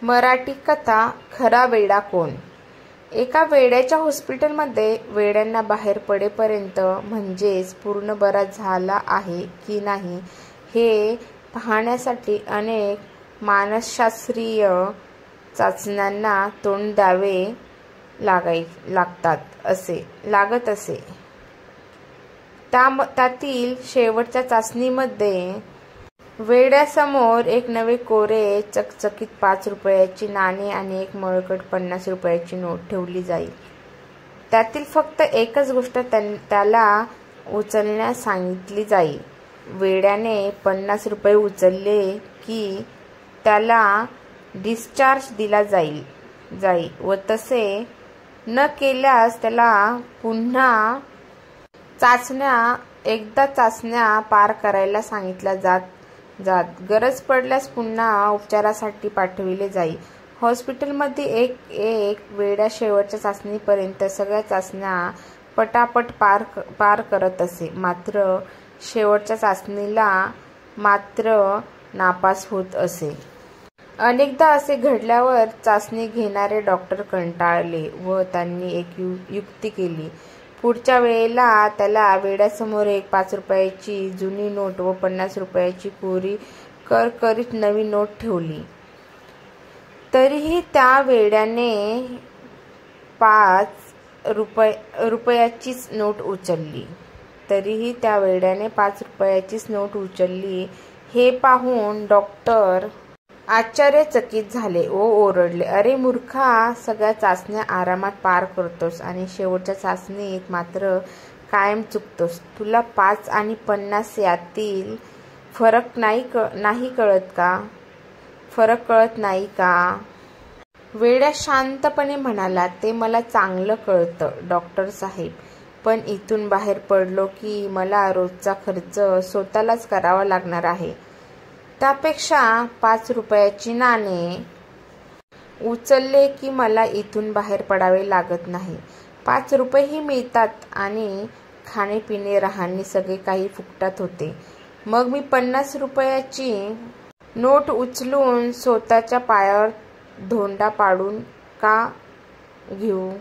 मराठी कथा खरा वेडा कोण? एका वेड्याच्या हॉस्पिटलमध्ये वेड्यांना बाहेर पडेपर्यंत म्हणजेच पूर्ण बरा झाला आहे की नाही हे पाहण्यासाठी अनेक मानसशास्त्रीय चाचण्यांना तोंड द्यावे लागत असे. त्यातील शेवटच्या चाचणीमध्ये वेड्यासमोर एक नवे कोरे चकचकीत 5 रुपयाची नाणे आणि एक मळकट 50 रुपयाची नोट ठेवली जाईल. त्यातील फक्त एकच गोष्ट त्याला उचलण्यास सांगितली जाईल. वेड्याने 50 रुपये उचलले की त्याला डिस्चार्ज दिला जाईल व तसे न केल्यास त्याला पुन्हा चाचण्या पार करायला सांगितल्या जात. गरज पडल्यास पुन्हा उपचारासाठी पाठविले जाईल. हॉस्पिटलमध्ये एक वेडा शेवटच्या चाचणीपर्यंत सगळ्या चाचण्या पटापट पार करत असे. मात्र शेवटच्या चाचणीला मात्र नापास होत असे. अनेकदा असे घडल्यावर चाचणी घेणारे डॉक्टर कंटाळले व त्यांनी एक युक्ती केली. पुढच्या वेळेला त्याला वेड्यासमोर एक 5 रुपयाची जुनी नोट व 50 रुपयाची कोरी करकरीत नवी नोट ठेवली. तरीही त्या वेड्याने 5 रुपयाचीच नोट उचलली. हे पाहून डॉक्टर आश्चर्यचकित झाले व ओरडले, "अरे मूर्खा, सगळ्या चाचण्या आरामात पार करतोस आणि शेवटच्या चाचणीत मात्र कायम चुकतोस. तुला 5 आणि 50 यातील फरक कळत नाही का?" वेड्या शांतपणे म्हणाला, "ते मला चांगलं कळतं डॉक्टर साहेब, पण इथून बाहेर पडलो की मला रोजचा खर्च स्वतःलाच करावा लागणार आहे. त्यापेक्षा 5 रुपयाची नाणे उचलले की मला इथून बाहेर पडावे लागत नाही. 5 रुपयेही मिळतात आणि खाणेपिणे राहणे सगळे काही फुकटात होते. मग मी 50 रुपयाची नोट उचलून स्वतःच्या पायावर धोंडा पाडून का घेऊ?"